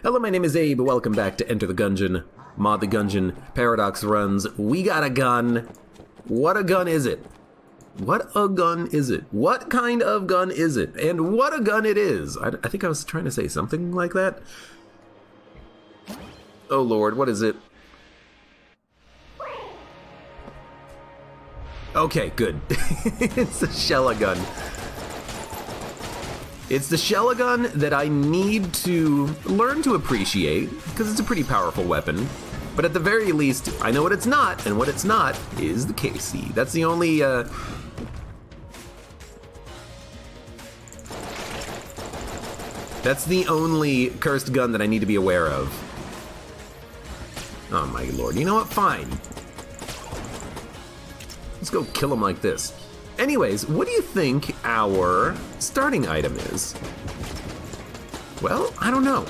Hello, my name is Abe. Welcome back to Enter the Gungeon. Mod the Gungeon. Paradox runs. We got a gun. What a gun is it? What a gun is it? What kind of gun is it? And what a gun it is. I think I was trying to say something like that. Oh Lord, what is it? Okay, good. It's a Chillin. It's the Chillin that I need to learn to appreciate, because it's a pretty powerful weapon. But at the very least, I know what it's not, and what it's not is the KC. That's the only, that's the only cursed gun that I need to be aware of. Oh my lord, you know what? Fine. Let's go kill him like this. Anyways, what do you think our starting item is? Well, I don't know.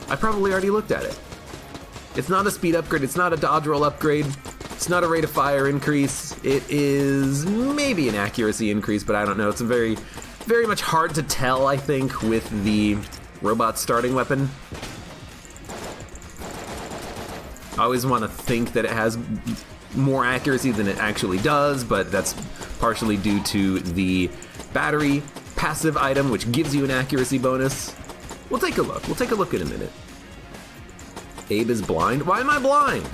I probably already looked at it. It's not a speed upgrade, it's not a dodge roll upgrade, it's not a rate of fire increase, it is maybe an accuracy increase, but I don't know. It's a very, very much hard to tell, I think, with the robot starting weapon. I always want to think that it has more accuracy than it actually does, but that's partially due to the battery passive item, which gives you an accuracy bonus. We'll take a look. We'll take a look in a minute. Abe is blind? Why am I blind?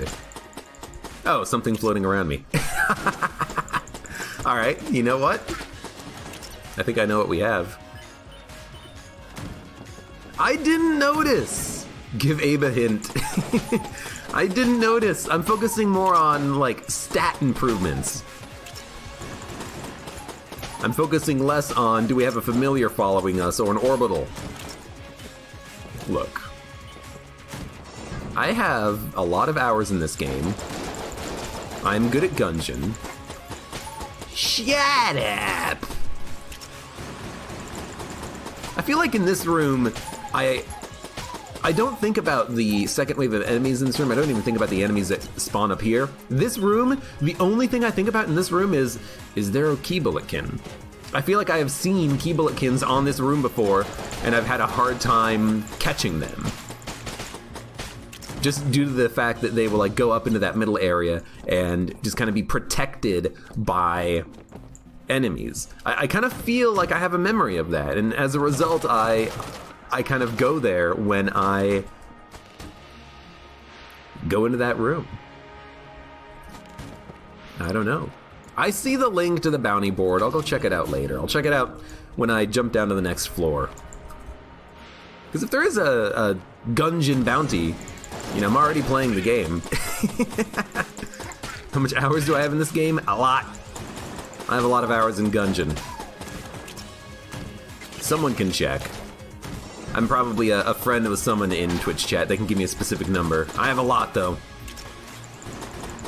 Oh, something floating around me. All right, you know what? I think I know what we have. I didn't notice. Give Abe a hint. I didn't notice. I'm focusing more on, like, stat improvements. I'm focusing less on, do we have a familiar following us or an orbital? Look. I have a lot of hours in this game. I'm good at Gungeon. Shut up! I feel like in this room, I don't think about the second wave of enemies in this room. I don't even think about the enemies that spawn up here. This room, the only thing I think about in this room is there a key bulletkin? I feel like I have seen key bulletkins on this room before, and I've had a hard time catching them. Just due to the fact that they will like go up into that middle area and just kind of be protected by enemies. I kind of feel like I have a memory of that, and as a result, I kind of go there when I go into that room. I don't know. I see the link to the bounty board. I'll go check it out later. I'll check it out when I jump down to the next floor. Because if there is a Gungeon bounty, you know, I'm already playing the game. How much hours do I have in this game? A lot. I have a lot of hours in Gungeon. Someone can check. I'm probably a friend with someone in Twitch chat. They can give me a specific number. I have a lot, though.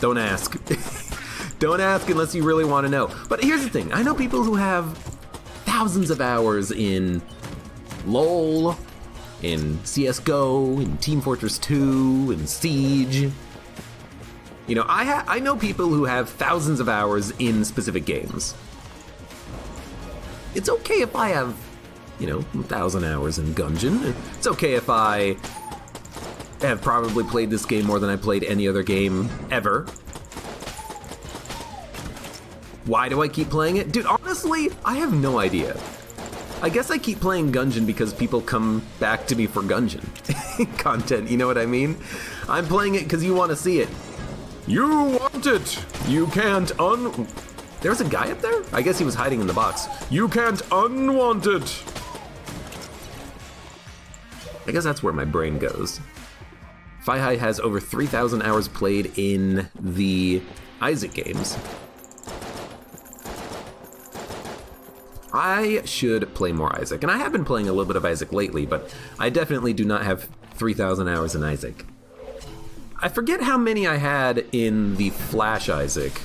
Don't ask. Don't ask unless you really want to know. But here's the thing. I know people who have thousands of hours in LOL, in CSGO, in Team Fortress 2, in Siege. You know, I know people who have thousands of hours in specific games. It's okay if I have, you know, 1,000 hours in Gungeon. It's okay if I have probably played this game more than I played any other game ever. Why do I keep playing it? Dude, honestly, I have no idea. I guess I keep playing Gungeon because people come back to me for Gungeon content, you know what I mean? I'm playing it because you want to see it. You want it! You can't There's a guy up there? I guess he was hiding in the box. You can't unwant it! I guess that's where my brain goes. Fi-Hi has over 3,000 hours played in the Isaac games. I should play more Isaac, and I have been playing a little bit of Isaac lately, but I definitely do not have 3,000 hours in Isaac. I forget how many I had in the Flash Isaac.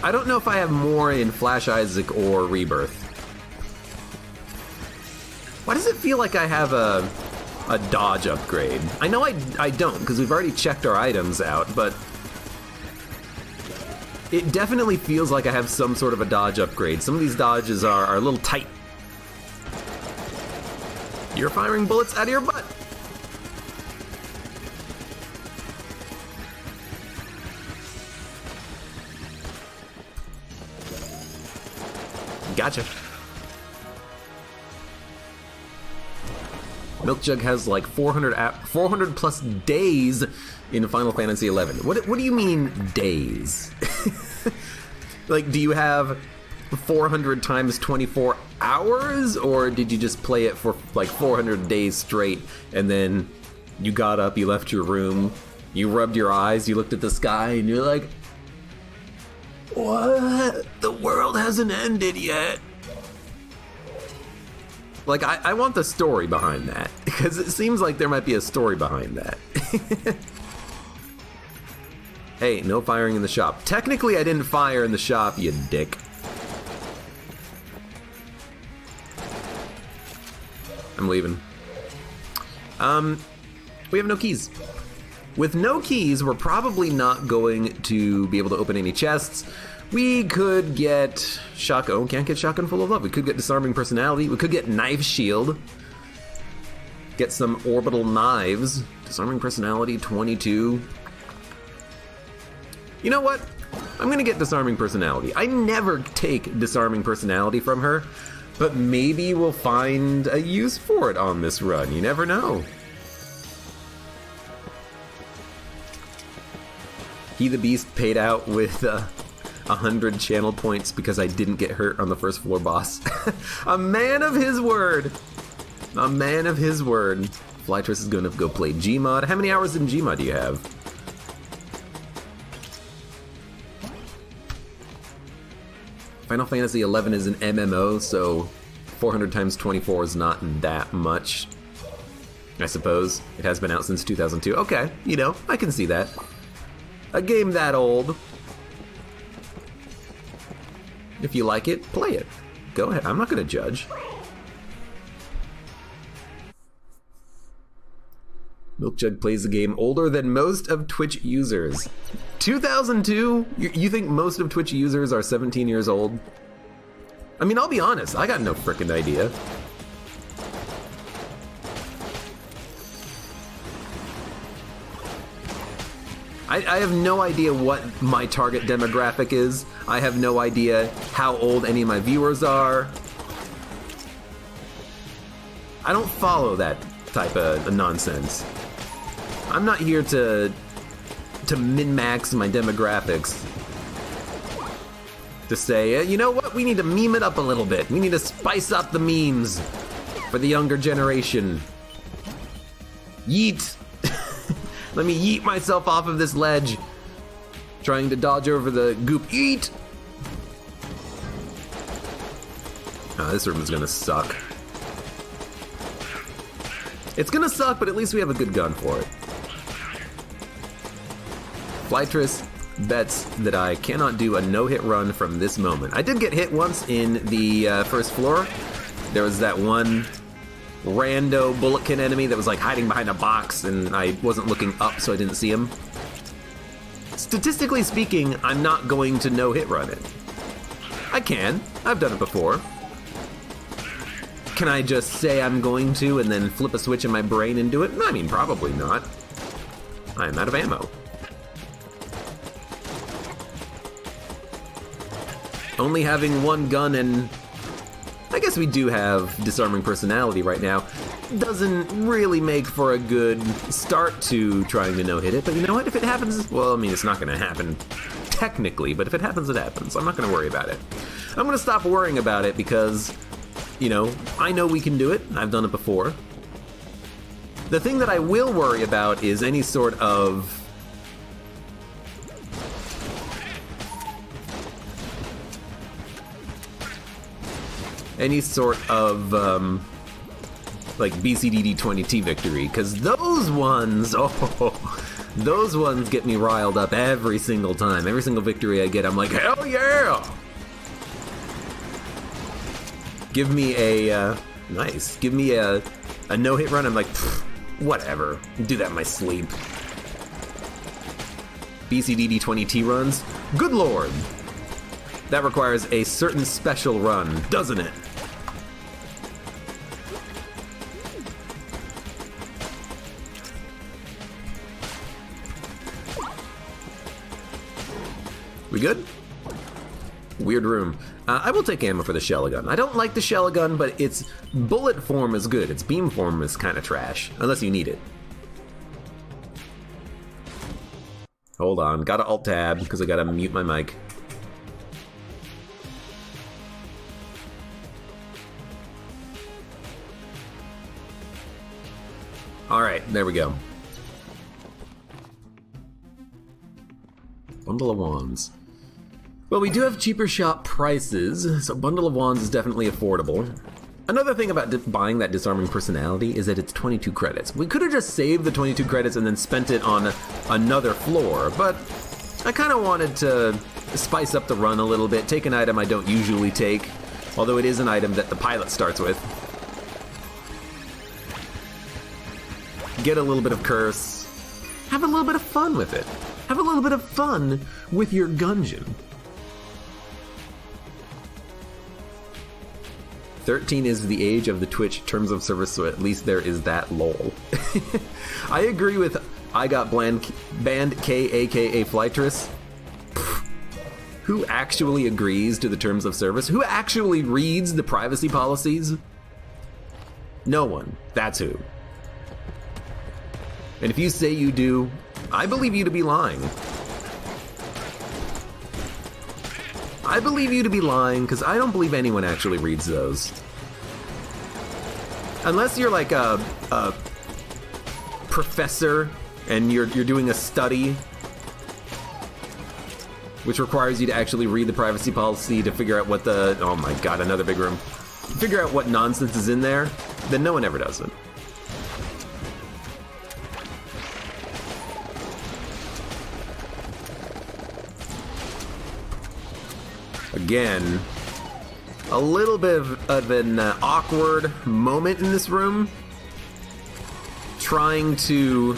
I don't know if I have more in Flash Isaac or Rebirth. Why does it feel like I have a a dodge upgrade. I know I don't, because we've already checked our items out, but it definitely feels like I have some sort of a dodge upgrade. Some of these dodges are a little tight. You're firing bullets out of your butt. Gotcha. Milk Jug has like 400 plus days in Final Fantasy XI. What do you mean days? Like, do you have 400 times 24 hours, or did you just play it for like 400 days straight, and then you got up, you left your room, you rubbed your eyes, you looked at the sky, and you're like, what? The world hasn't ended yet. Like, I want the story behind that, because it seems like there might be a story behind that. Hey, no firing in the shop. Technically, I didn't fire in the shop, you dick. I'm leaving. We have no keys. With no keys, we're probably not going to be able to open any chests. We could get shotgun. Oh, can't get shotgun full of love. We could get disarming personality. We could get knife shield. Get some orbital knives. Disarming personality 22. You know what? I'm gonna get disarming personality. I never take disarming personality from her, but maybe we'll find a use for it on this run. You never know. He the Beast paid out with 100 channel points because I didn't get hurt on the first floor boss. A man of his word. A man of his word. Flytress is going to go play Gmod. How many hours in Gmod do you have? Final Fantasy XI is an MMO, so 400 times 24 is not that much, I suppose. It has been out since 2002. Okay, you know, I can see that. A game that old. If you like it, play it. Go ahead. I'm not going to judge. Milk Jug plays the game older than most of Twitch users. 2002? You think most of Twitch users are 17 years old? I mean, I'll be honest. I got no frickin' idea. I have no idea what my target demographic is. I have no idea how old any of my viewers are. I don't follow that type of nonsense. I'm not here to min-max my demographics. To say, you know what, we need to meme it up a little bit. We need to spice up the memes for the younger generation. Yeet. Let me yeet myself off of this ledge. Trying to dodge over the goop. Yeet! Oh, this room is gonna suck. It's gonna suck, but at least we have a good gun for it. Flytress bets that I cannot do a no-hit run from this moment. I did get hit once in the first floor. There was that one rando bulletkin enemy that was like hiding behind a box, and I wasn't looking up, so I didn't see him. Statistically speaking, I'm not going to no-hit run it. I can. I've done it before. Can I just say I'm going to and then flip a switch in my brain and do it? I mean, probably not. I'm out of ammo. Only having one gun, and I guess we do have disarming personality right now, doesn't really make for a good start to trying to no-hit it, but you know what, if it happens, well, I mean, it's not gonna happen technically, but if it happens, it happens. I'm not gonna worry about it. I'm gonna stop worrying about it because, you know, I know we can do it. I've done it before. The thing that I will worry about is any sort of like BCDD20T victory, because those ones, those ones get me riled up every single time. Every single victory I get, I'm like, hell yeah! Give me a, nice, give me a no-hit run, I'm like, Whatever. Do that in my sleep. BCDD20T runs? Good lord! That requires a certain special run, doesn't it? We good? Weird room. I will take ammo for the shell gun. I don't like the shell gun, but its bullet form is good. Its beam form is kind of trash, unless you need it. Hold on, gotta alt-tab, because I gotta mute my mic. Alright, there we go. Bundle of wands. Well, we do have cheaper shop prices, so bundle of wands is definitely affordable. Another thing about buying that disarming personality is that it's 22 credits. We could have just saved the 22 credits and then spent it on another floor, but I kind of wanted to spice up the run a little bit, take an item I don't usually take, although it is an item that the pilot starts with. Get a little bit of curse, have a little bit of fun with it. Have a little bit of fun with your Gungeon. 13 is the age of the Twitch terms of service, so at least there is that lol. I agree with I got banned K, aka Flytress. Who actually agrees to the terms of service? Who actually reads the privacy policies? No one. That's who. And if you say you do, I believe you to be lying. I believe you to be lying, because I don't believe anyone actually reads those. Unless you're like a professor and you're doing a study which requires you to actually read the privacy policy to figure out what the, oh my god, another big room. Figure out what nonsense is in there, then no one ever does it. Again, a little bit of an awkward moment in this room. Trying to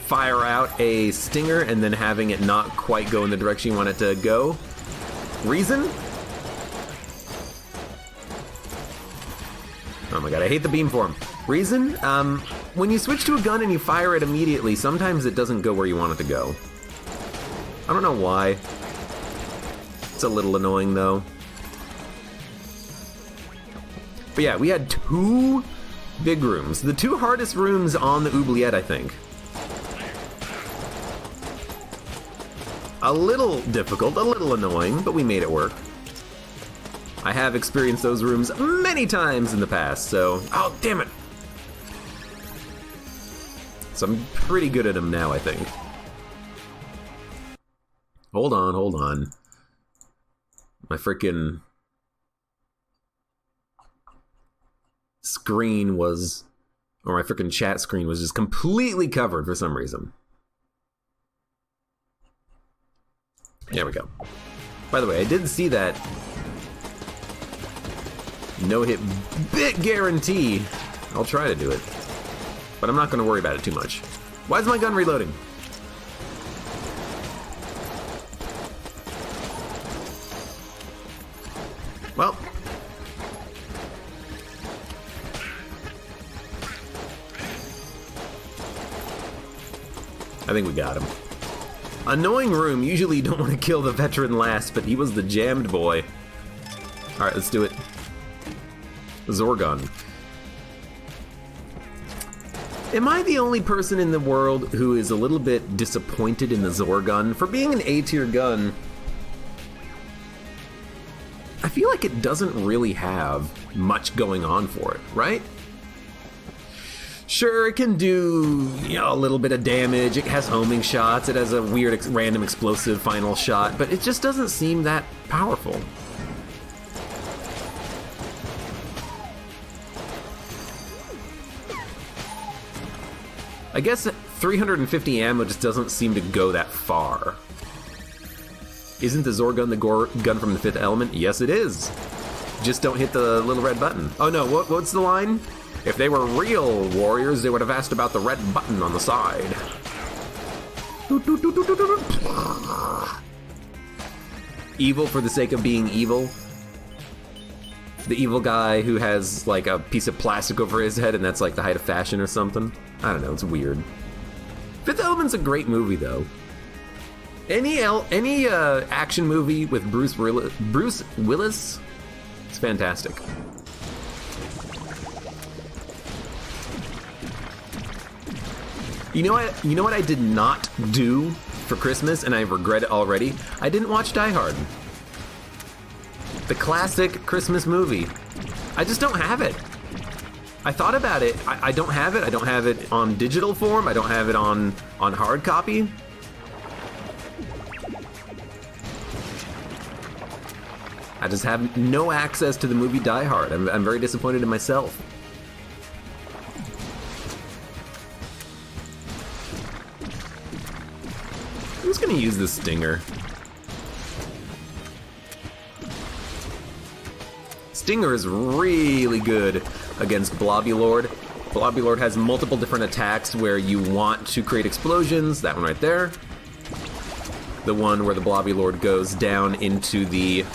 fire out a stinger and then having it not quite go in the direction you want it to go. Reason? Oh my god, I hate the beam form. Reason? When you switch to a gun and you fire it immediately, sometimes it doesn't go where you want it to go. I don't know why. It's a little annoying though. But yeah, we had 2 big rooms. The 2 hardest rooms on the oubliette, I think. A little difficult, a little annoying, but we made it work. I have experienced those rooms many times in the past, so... Oh, damn it! So I'm pretty good at them now, I think. Hold on, hold on. My frickin' screen was, or my frickin' chat screen was just completely covered for some reason. There we go. By the way, I did see that no-hit bit guarantee. I'll try to do it, but I'm not going to worry about it too much. Why is my gun reloading? Well, I think we got him. Annoying room. Usually you don't want to kill the veteran last, but he was the jammed boy. Alright, let's do it. Zorgon. Am I the only person in the world who is a little bit disappointed in the Zorgon? For being an A-tier gun, I feel like it doesn't really have much going on for it, right? Sure, it can do, you know, a little bit of damage, it has homing shots, it has a weird random explosive final shot, but it just doesn't seem that powerful. I guess 350 ammo just doesn't seem to go that far. Isn't the Zorgon the gun from the Fifth Element? Yes, it is. Just don't hit the little red button. Oh no, what's the line? If they were real warriors, they would have asked about the red button on the side. Evil for the sake of being evil. The evil guy who has like a piece of plastic over his head and that's like the height of fashion or something. I don't know, it's weird. Fifth Element's a great movie though. Any action movie with Bruce Willis, it's fantastic. You know what I did not do for Christmas, and I regret it already? I didn't watch Die Hard. The classic Christmas movie. I just don't have it. I thought about it. I don't have it. I don't have it on digital form. I don't have it on hard copy. I just have no access to the movie Die Hard. I'm very disappointed in myself. I'm just gonna use this stinger. Stinger is really good against Blobby-Lord. Blobby-Lord has multiple different attacks where you want to create explosions. That one right there. The one where the Blobby-Lord goes down into the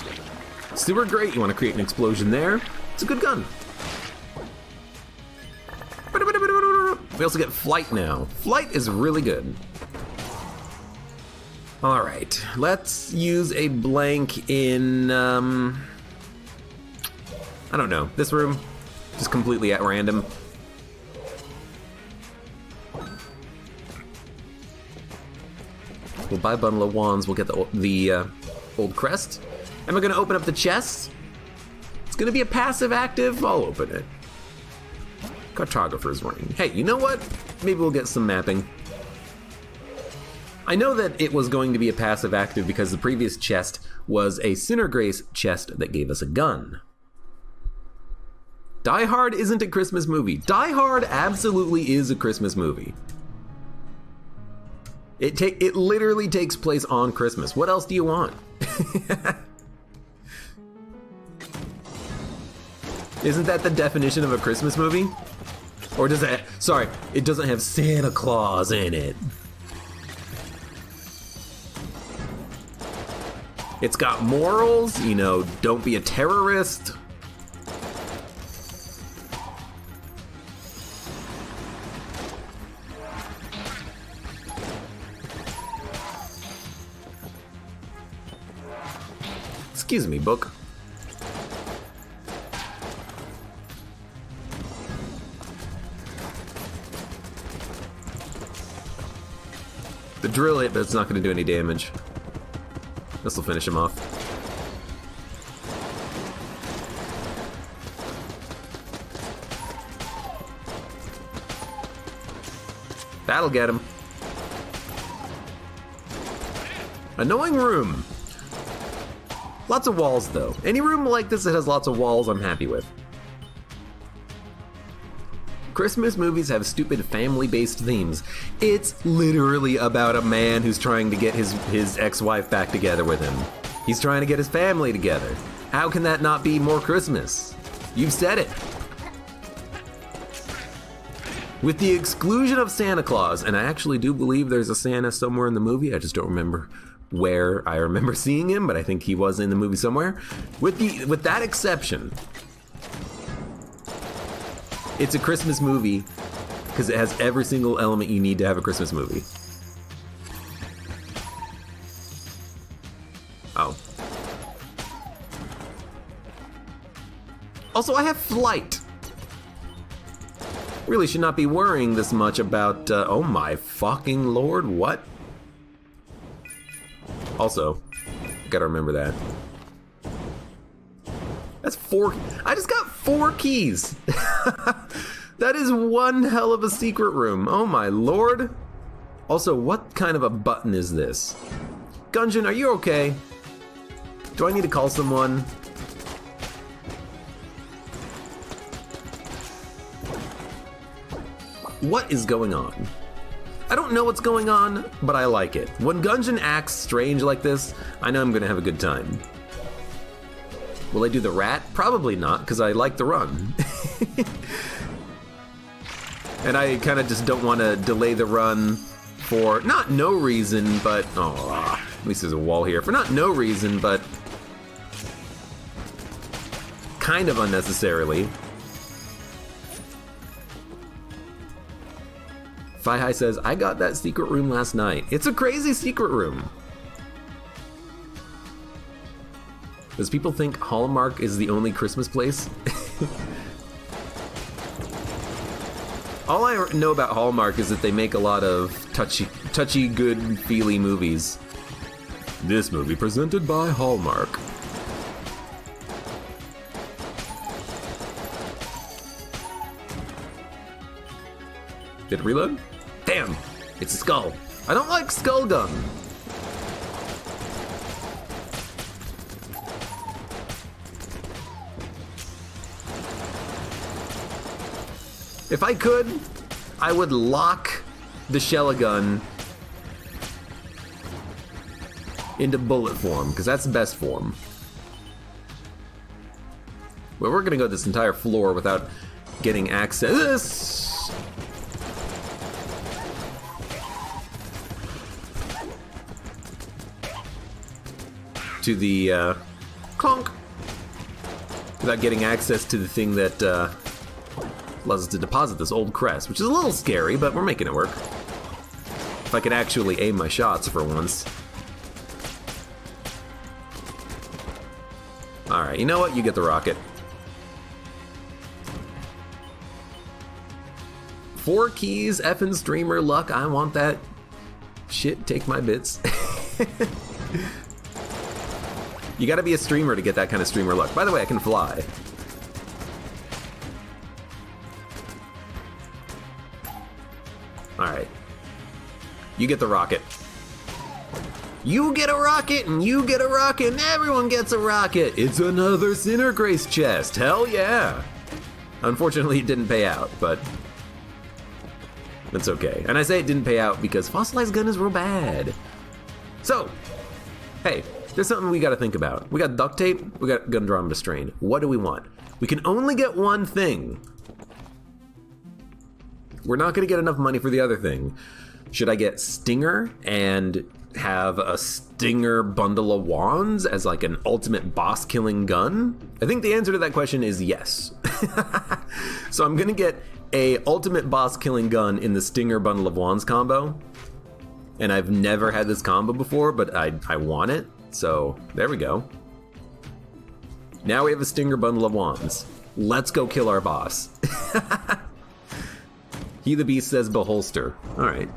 sewer grate. You want to create an explosion there. It's a good gun. We also get Flight now. Flight is really good. All right, let's use a blank in, I don't know, this room, just completely at random. We'll buy a bundle of wands, we'll get the old crest. Am I gonna open up the chest? It's gonna be a passive active, I'll open it. Cartographer's ring. Hey, you know what? Maybe we'll get some mapping. I know that it was going to be a passive active because the previous chest was a Sinner Grace chest that gave us a gun. Die Hard isn't a Christmas movie. Die Hard absolutely is a Christmas movie. It literally takes place on Christmas. What else do you want? Isn't that the definition of a Christmas movie? Or does it, sorry, it doesn't have Santa Claus in it. It's got morals, you know, don't be a terrorist. Excuse me, book. The drill hit, but it's not going to do any damage. This will finish him off. That'll get him. Annoying room. Lots of walls, though. Any room like this that has lots of walls, I'm happy with. Christmas movies have stupid family-based themes. It's literally about a man who's trying to get his ex-wife back together with him. He's trying to get his family together. How can that not be more Christmas? You've said it. With the exclusion of Santa Claus, and I actually do believe there's a Santa somewhere in the movie, I just don't remember where I remember seeing him, but I think he was in the movie somewhere. With that exception, it's a Christmas movie because it has every single element you need to have a Christmas movie. Oh. Also, I have Flight. Really should not be worrying this much about, oh my fucking lord, what? Also, gotta remember that. That's 4, I just got 4 keys. That is one hell of a secret room, oh my lord. Also, what kind of a button is this? Gungeon, are you okay? Do I need to call someone? What is going on? I don't know what's going on, but I like it. When Gungeon acts strange like this, I know I'm gonna have a good time. Will I do the rat? Probably not, because I like the run. And I kind of just don't want to delay the run for not no reason, but at least there's a wall here. For not no reason, but kind of unnecessarily. Fi High says, I got that secret room last night. It's a crazy secret room. Does people think Hallmark is the only Christmas place? All I know about Hallmark is that they make a lot of touchy, good, feely movies. This movie presented by Hallmark. Did it reload? Damn! It's a skull. I don't like skull gun. If I could, I would lock the Chillin into bullet form, because that's the best form. Well, we're gonna go this entire floor without getting access to the clunk, without getting access to the thing that allows us to deposit this old crest, which is a little scary, but we're making it work. If I could actually aim my shots for once. Alright, you know what? You get the rocket. 4 keys, effing streamer luck. I want that. Shit, take my bits. You gotta be a streamer to get that kind of streamer luck. By the way, I can fly. Alright. You get the rocket. You get a rocket, and you get a rocket, and everyone gets a rocket. It's another Sinner Grace chest. Hell yeah. Unfortunately, it didn't pay out, but it's okay. And I say it didn't pay out because fossilized gun is real bad. So, hey, there's something we gotta think about. We got duct tape, we got Gundrama Strain. What do we want? We can only get one thing. We're not gonna get enough money for the other thing. Should I get Stinger and have a Stinger bundle of wands as like an ultimate boss killing gun? I think the answer to that question is yes. So I'm gonna get a ultimate boss killing gun in the Stinger bundle of wands combo. And I've never had this combo before, but I want it. So there we go. Now we have a Stinger bundle of wands. Let's go kill our boss. He the Beast says beholster. Alright.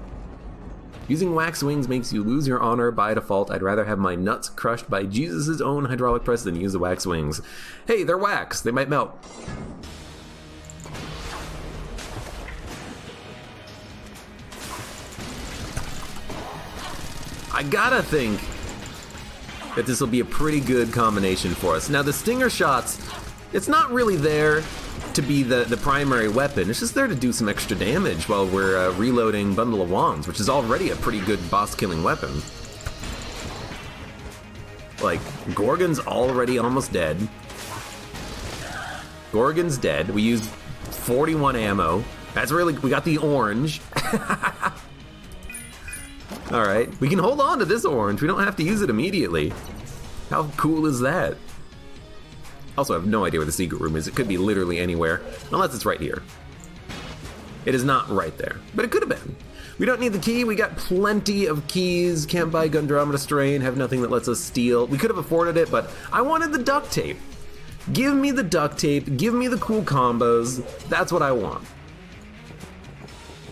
Using wax wings makes you lose your honor by default. I'd rather have my nuts crushed by Jesus' own hydraulic press than use the wax wings. Hey, they're wax. They might melt. I gotta think that this will be a pretty good combination for us. Now the Stinger shots, it's not really there to be the primary weapon. It's just there to do some extra damage while we're reloading Bundle of Wands, which is already a pretty good boss-killing weapon. Like, Gorgon's already almost dead. Gorgon's dead. We used 41 ammo. That's really, we got the orange. Alright, we can hold on to this orange. We don't have to use it immediately. How cool is that? Also, I have no idea where the secret room is. It could be literally anywhere, unless it's right here. It is not right there, but it could have been. We don't need the key. We got plenty of keys. Can't buy Gundrama Strain. Have nothing that lets us steal. We could have afforded it, but I wanted the duct tape. Give me the duct tape. Give me the cool combos. That's what I want.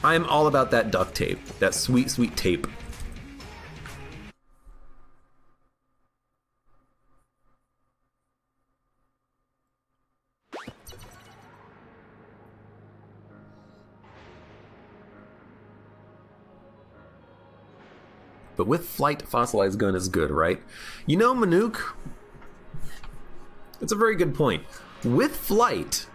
I am all about that duct tape. That sweet, sweet tape. But with flight, fossilized gun is good, right? You know, Manuk, that's a very good point. With flight,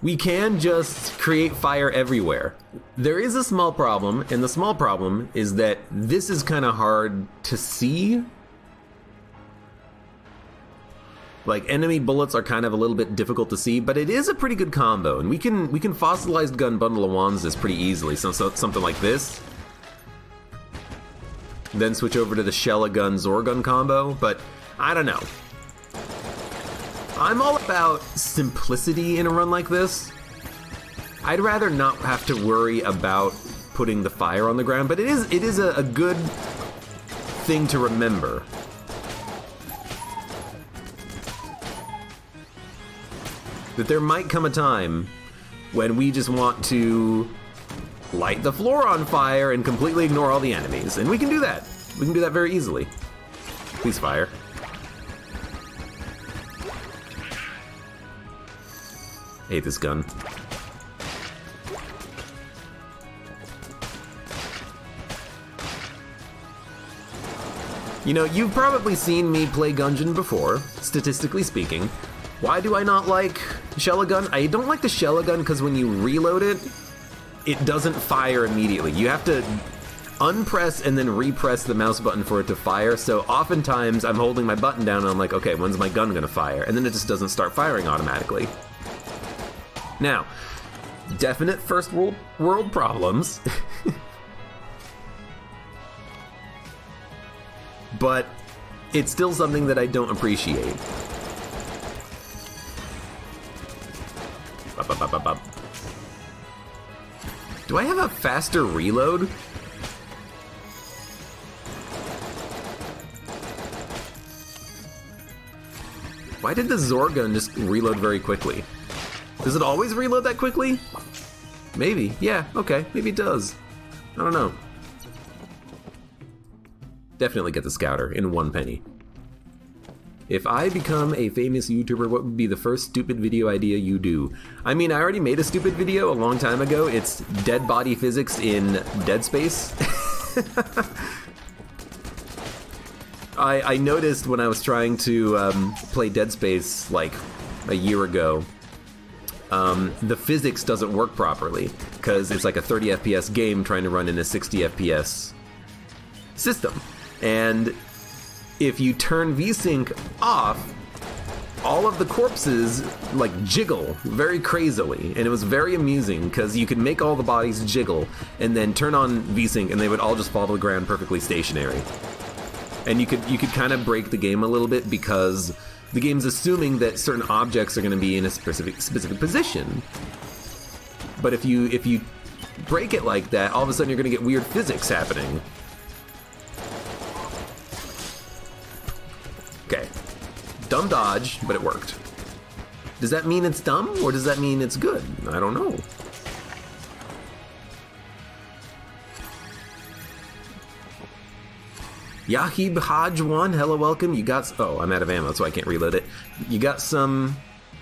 we can just create fire everywhere. There is a small problem, and the small problem is that this is kind of hard to see. Like, enemy bullets are kind of a little bit difficult to see, but it is a pretty good combo, and we can fossilized gun Bundle of Wands this pretty easily. So something like this. Then switch over to the Shell-A-Gun Zorgun combo, but I don't know. I'm all about simplicity in a run like this. I'd rather not have to worry about putting the fire on the ground, but it is a good thing to remember. That there might come a time when we just want to light the floor on fire and completely ignore all the enemies. And we can do that. We can do that very easily. Please fire. I hate this gun. You know, you've probably seen me play Gungeon before, statistically speaking. Why do I not like Shell-A-Gun? I don't like the Shell-A-Gun because when you reload it, it doesn't fire immediately. You have to unpress and then repress the mouse button for it to fire, so oftentimes I'm holding my button down and I'm like, okay, when's my gun gonna fire? And then it just doesn't start firing automatically. Now, definite first world problems. But it's still something that I don't appreciate. Do I have a faster reload? Why did the Zorgun just reload very quickly? Does it always reload that quickly? Maybe. Yeah, okay. Maybe it does. I don't know. Definitely get the Scouter in 1 penny. If I become a famous YouTuber, what would be the first stupid video idea you do? I mean, I already made a stupid video a long time ago. It's dead body physics in Dead Space. I noticed when I was trying to play Dead Space like a year ago, the physics doesn't work properly because it's like a 30 FPS game trying to run in a 60 FPS system. And if you turn VSync off, all of the corpses like jiggle very crazily, and it was very amusing because you could make all the bodies jiggle and then turn on VSync and they would all just fall to the ground perfectly stationary. And you could kind of break the game a little bit because the game's assuming that certain objects are going to be in a specific position. But if you break it like that, all of a sudden you're going to get weird physics happening. Okay, dumb dodge, but it worked. Does that mean it's dumb, or does that mean it's good? I don't know. Yahib Haj 1, hello, welcome. You got... Oh, I'm out of ammo, so I can't reload it. You got some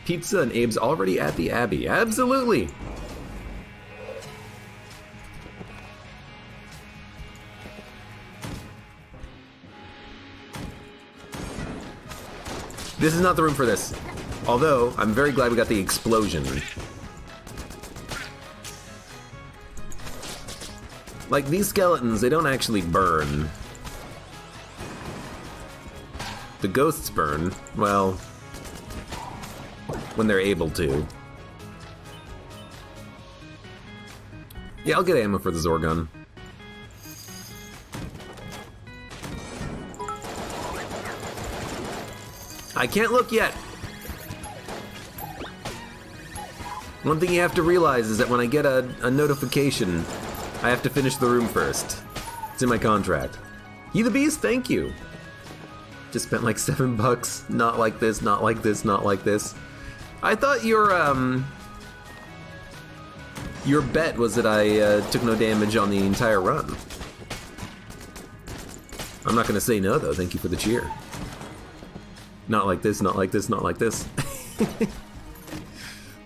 pizza, and Abe's already at the Abbey. Absolutely! This is not the room for this. Although, I'm very glad we got the explosion. Like, these skeletons, they don't actually burn. The ghosts burn, well, when they're able to. Yeah, I'll get ammo for the Zorgun. I can't look yet. One thing you have to realize is that when I get a notification, I have to finish the room first. It's in my contract. You the Beast, thank you. Just spent like $7. Not like this, not like this, not like this. I thought your bet was that I took no damage on the entire run. I'm not gonna say no though, thank you for the cheer. Not like this, not like this, not like this.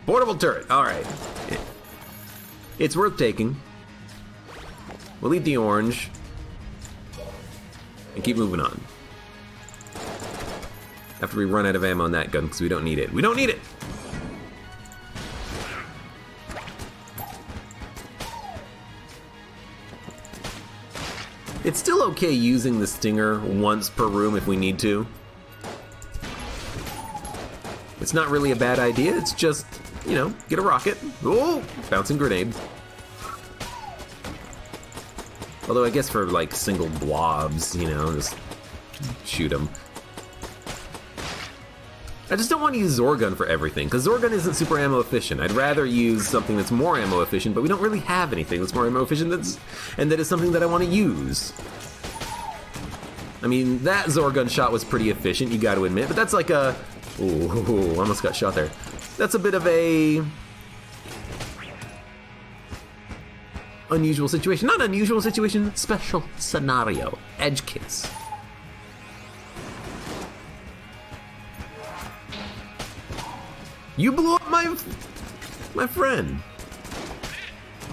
Portable turret, alright. It's worth taking. We'll eat the orange. And keep moving on. After we run out of ammo on that gun, because we don't need it. We don't need it! It's still okay using the Stinger once per room if we need to. It's not really a bad idea, it's just, you know, get a rocket. Oh, bouncing grenade. Although I guess for like single blobs, you know, just shoot them. I just don't want to use Zorgun for everything, because Zorgun isn't super ammo efficient. I'd rather use something that's more ammo efficient, but we don't really have anything that's more ammo efficient and that is something that I want to use. I mean, that Zorgun shot was pretty efficient, you gotta admit, but that's like a... Ooh, almost got shot there. That's a bit of a... unusual situation. Not unusual situation, special scenario. Edge case. You blew up my friend.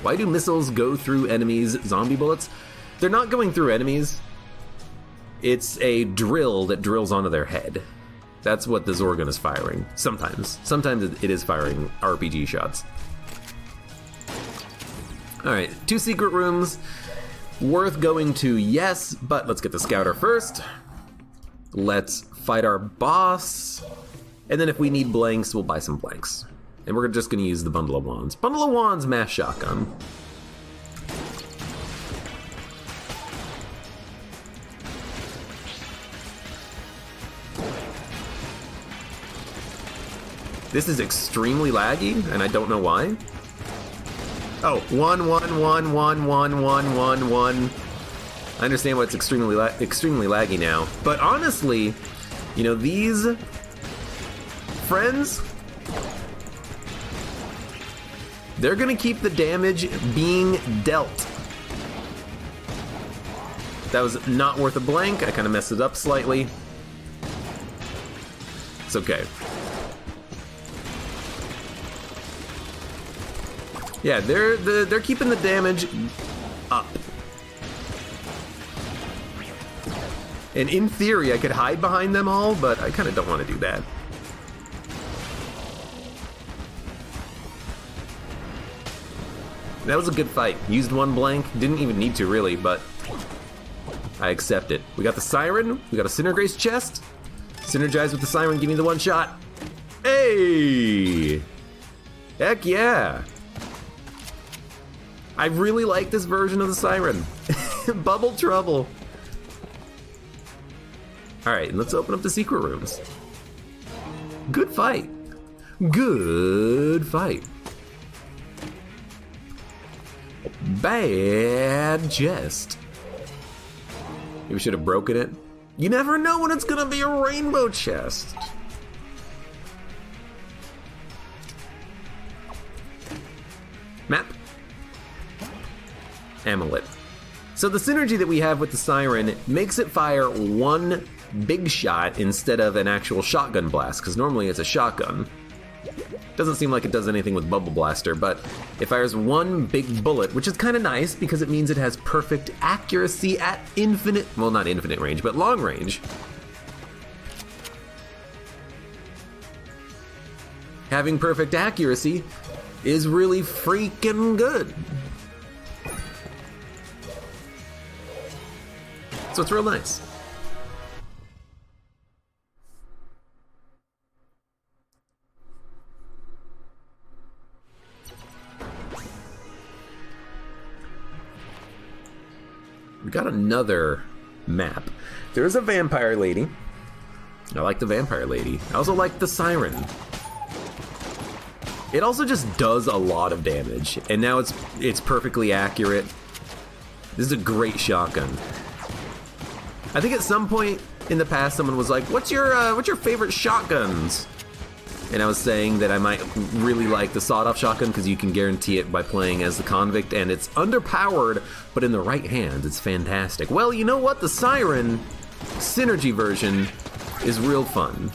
Why do missiles go through enemies' zombie bullets? They're not going through enemies. It's a drill that drills onto their head. That's what the Zorgun is firing. Sometimes. Sometimes it is firing RPG shots. Alright, 2 secret rooms. Worth going to, yes, but let's get the scouter first. Let's fight our boss. And then if we need blanks, we'll buy some blanks. And we're just gonna use the Bundle of Wands. Bundle of Wands, mass shotgun. This is extremely laggy, and I don't know why. Oh, 1, 1, 1, 1, 1, 1, 1, 1. I understand why it's extremely laggy now. But honestly, you know, these friends, they're gonna keep the damage being dealt. That was not worth a blank. I kind of messed it up slightly. It's okay. Yeah, they're keeping the damage up. And in theory, I could hide behind them all, but I kind of don't want to do that. That was a good fight. Used 1 blank. Didn't even need to, really, but I accept it. We got the Siren. We got a Synergrace chest. Synergize with the Siren. Give me the 1 shot. Hey! Heck yeah! I really like this version of the Siren. Bubble trouble. Alright, let's open up the secret rooms. Good fight. Good fight. Bad chest. Maybe we should have broken it. You never know when it's gonna be a rainbow chest. Map. Amulet. So the synergy that we have with the Siren makes it fire 1 big shot instead of an actual shotgun blast, because normally it's a shotgun. Doesn't seem like it does anything with Bubble Blaster, but it fires 1 big bullet, which is kind of nice because it means it has perfect accuracy at infinite, well, not infinite range, but long range. Having perfect accuracy is really freaking good. So it's real nice. We got another map. There's a vampire lady. I like the vampire lady. I also like the Siren. It also just does a lot of damage, and now it's perfectly accurate. This is a great shotgun. I think at some point in the past, someone was like, what's your favorite shotguns? And I was saying that I might really like the sawed-off shotgun because you can guarantee it by playing as the convict, and it's underpowered, but in the right hands, it's fantastic. Well, you know what? The Siren Synergy version is real fun.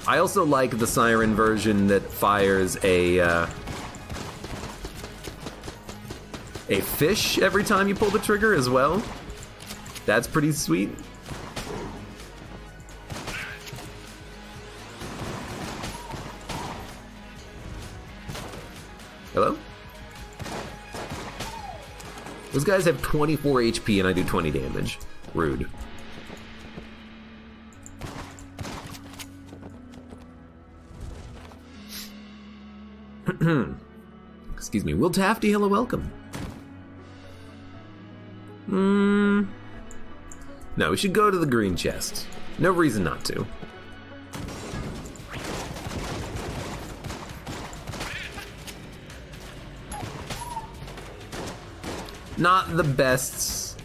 I also like the Siren version that fires a fish every time you pull the trigger as well. That's pretty sweet. Hello? Those guys have 24 HP and I do 20 damage. Rude. Excuse me. Will Tafty, hello, welcome. No, we should go to the green chest. No reason not to. Not the best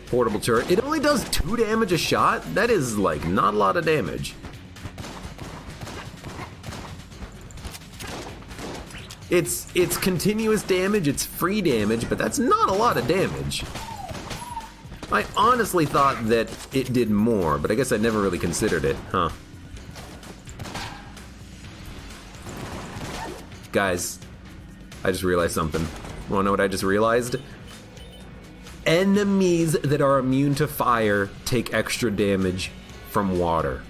portable turret. It only does 2 damage a shot? That is, like, not a lot of damage. It's continuous damage, it's free damage, but that's not a lot of damage. I honestly thought that it did more, but I guess I never really considered it, huh? Guys, I just realized something. Wanna know what I just realized? Enemies that are immune to fire take extra damage from water.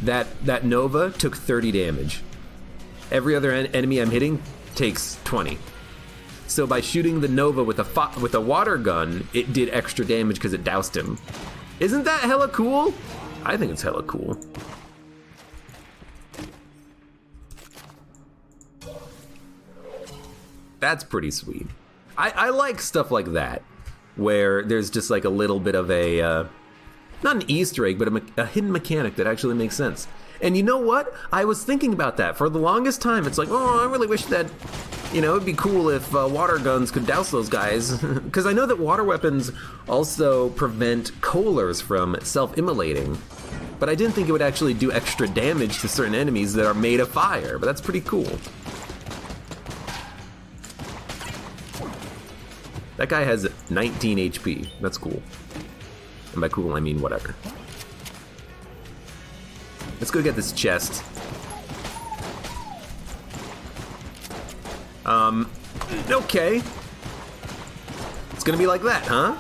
That Nova took 30 damage. Every other enemy I'm hitting takes 20. So by shooting the Nova with a water gun, it did extra damage because it doused him. Isn't that hella cool? I think it's hella cool. That's pretty sweet. I like stuff like that, where there's just like a little bit of a, not an Easter egg, but a hidden mechanic that actually makes sense. And you know what? I was thinking about that for the longest time. It's like, oh, I really wish that, you know, it'd be cool if water guns could douse those guys. Because I know that water weapons also prevent coalers from self-immolating. But I didn't think it would actually do extra damage to certain enemies that are made of fire. But that's pretty cool. That guy has 19 HP. That's cool. And by cool, I mean whatever. Let's go get this chest. Okay. It's gonna be like that, huh?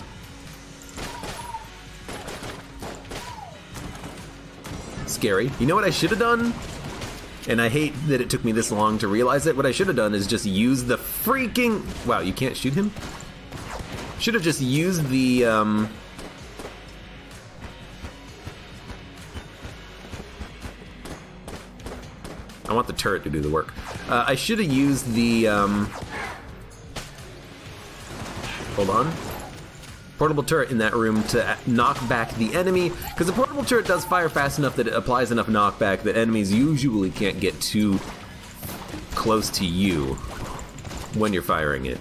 Scary. You know what I should have done? And I hate that it took me this long to realize it. What I should have done is just use the freaking... Wow, you can't shoot him? Should have just used the, I want the turret to do the work. I should have used the, hold on. Portable turret in that room to knock back the enemy, because the portable turret does fire fast enough that it applies enough knockback that enemies usually can't get too close to you when you're firing it.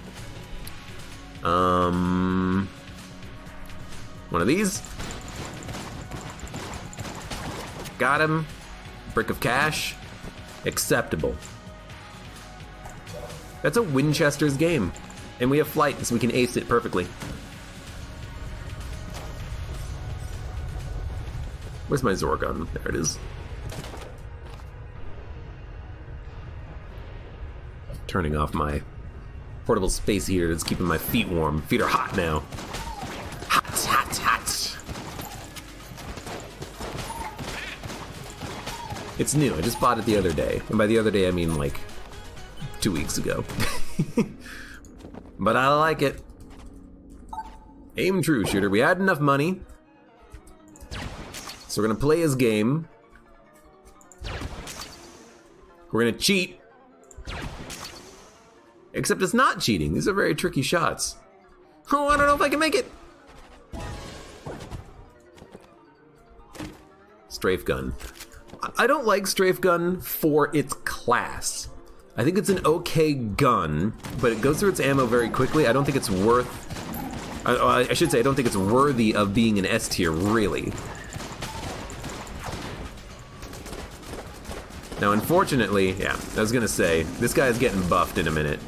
One of these. Got him. Brick of cash. Acceptable. That's a Winchester's game. And we have flight, so we can ace it perfectly. Where's my Zorgon? There it is. Turning off my portable space heater that's keeping my feet warm. Feet are hot now. Hot, hot, hot. It's new. I just bought it the other day. And by the other day, I mean like 2 weeks ago. But I like it. Aim true, shooter. We had enough money. So we're gonna play his game. We're gonna cheat. Except it's not cheating. These are very tricky shots. Oh, I don't know if I can make it. Strafe gun. I don't like strafe gun for its class. I think it's an okay gun, but it goes through its ammo very quickly. I don't think it's worth... I should say, I don't think it's worthy of being an S tier, really. Now, unfortunately, yeah, I was gonna say, this guy's getting buffed in a minute.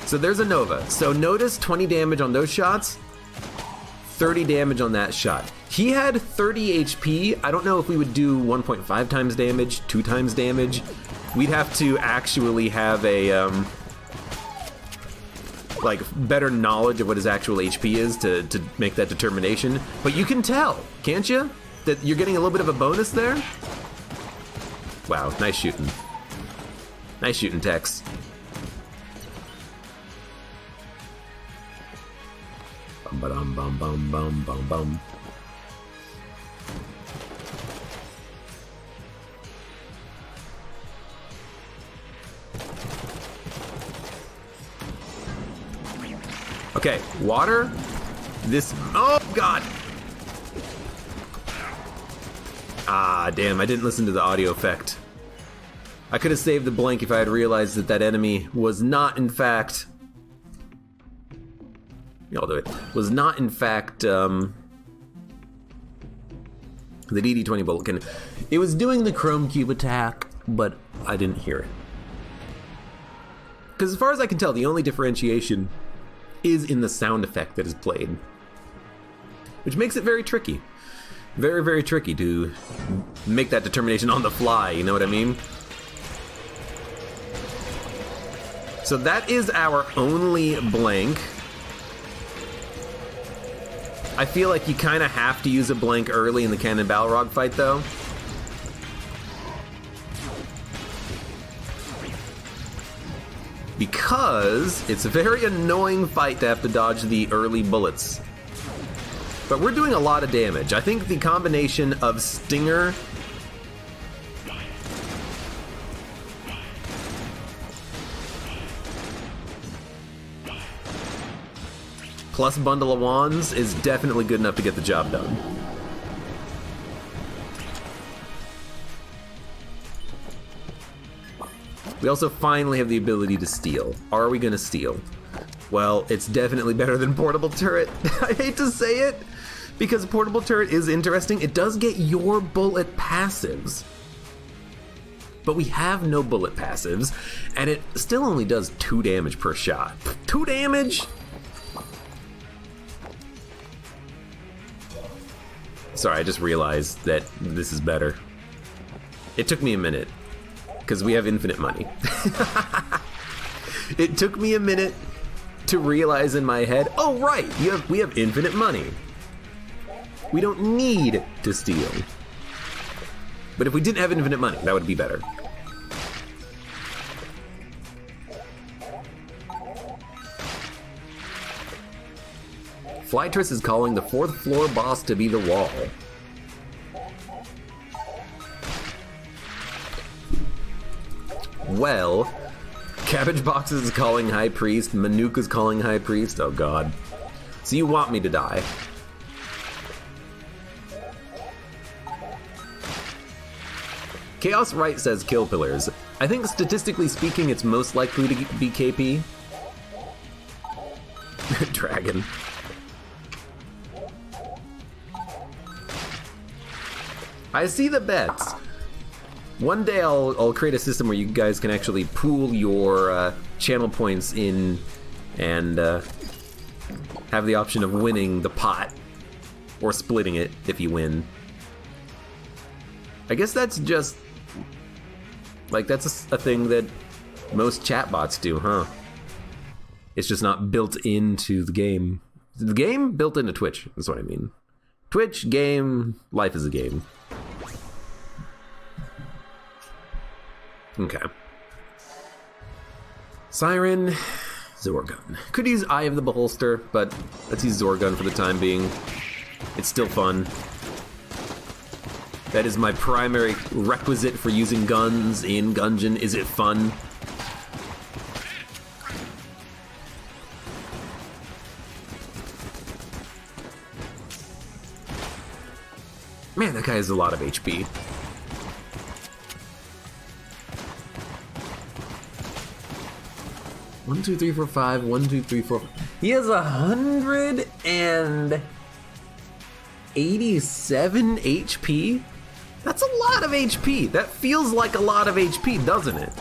So there's a Nova. So notice 20 damage on those shots, 30 damage on that shot. He had 30 HP. I don't know if we would do 1.5 times damage, 2 times damage. We'd have to actually have a, like, better knowledge of what his actual HP is to make that determination. But you can tell, can't you? That you're getting a little bit of a bonus there? Wow, nice shooting. Nice shooting, Tex. ba-dum, bum, bum, bum, bum, bum. Okay, water. This. Oh, God. Ah, damn, I didn't listen to the audio effect. I could have saved the blank if I had realized that that enemy was not, in fact... I'll do it. Was not, in fact, the DD-20 bullet. It was doing the Chrome Cube attack, but I didn't hear it. Because as far as I can tell, the only differentiation is in the sound effect that is played. Which makes it very tricky. Very, very tricky to make that determination on the fly, you know what I mean? So that is our only blank. I feel like you kind of have to use a blank early in the Cannon Balrog fight, though. Because it's a very annoying fight to have to dodge the early bullets. But we're doing a lot of damage. I think the combination of Stinger plus Bundle of Wands is definitely good enough to get the job done. We also finally have the ability to steal. Are we gonna steal? Well, it's definitely better than Portable Turret. I hate to say it, because Portable Turret is interesting. It does get your bullet passives. But we have no bullet passives, and it still only does 2 damage per shot. 2 damage? Sorry, I just realized that this is better. It took me a minute, because we have infinite money. It took me a minute to realize in my head, oh right, we have infinite money. We don't need to steal. But if we didn't have infinite money, that would be better. Flytress is calling the 4th floor boss to be the wall. Well, Cabbage Boxes is calling High Priest, Manuka's calling High Priest, oh god. So you want me to die. Chaos Right says kill pillars. I think statistically speaking it's most likely to be KP. Dragon. I see the bets. One day I'll create a system where you guys can actually pool your channel points in and have the option of winning the pot or splitting it if you win. I guess that's just like that's a thing that most chatbots do, huh? It's just not built into the game. The game built into Twitch, that's what I mean. Twitch, game, life is a game. Okay. Siren, Zorgun. Could use Eye of the Beholster, but let's use Zorgun for the time being. It's still fun. That is my primary requisite for using guns in Gungeon. Is it fun? Man, that guy has a lot of HP. One, two, three, four, five. 1, 2, 3, 4. He has 187 HP? That's a lot of HP. That feels like a lot of HP, doesn't it?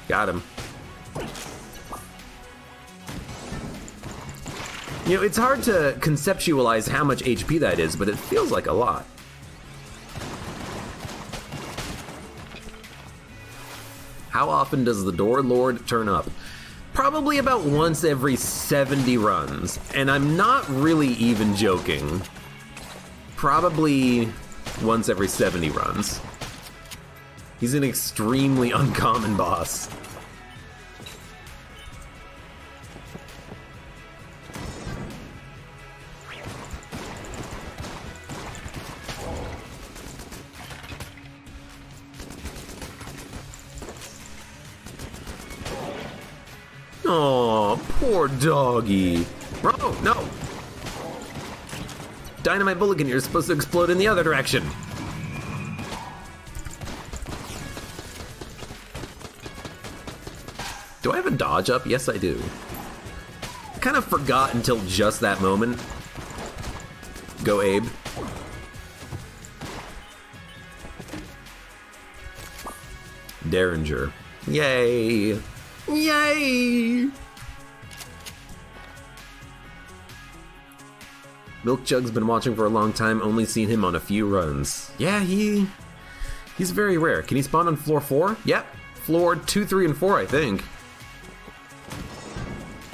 Got him. You know, it's hard to conceptualize how much HP that is, but it feels like a lot. How often does the Door Lord turn up? Probably about once every 70 runs, and I'm not really even joking. probably once every 70 runs. He's an extremely uncommon boss. Aw, poor doggy. Oh, no! Dynamite Bulligan, you're supposed to explode in the other direction. Do I have a dodge up? Yes, I do. I kind of forgot until just that moment. Go, Abe. Derringer. Yay! Yay! Milk Jug's been watching for a long time, only seen him on a few runs. Yeah, he's very rare. Can he spawn on floor 4? Yep. Floor 2, 3, and 4, I think.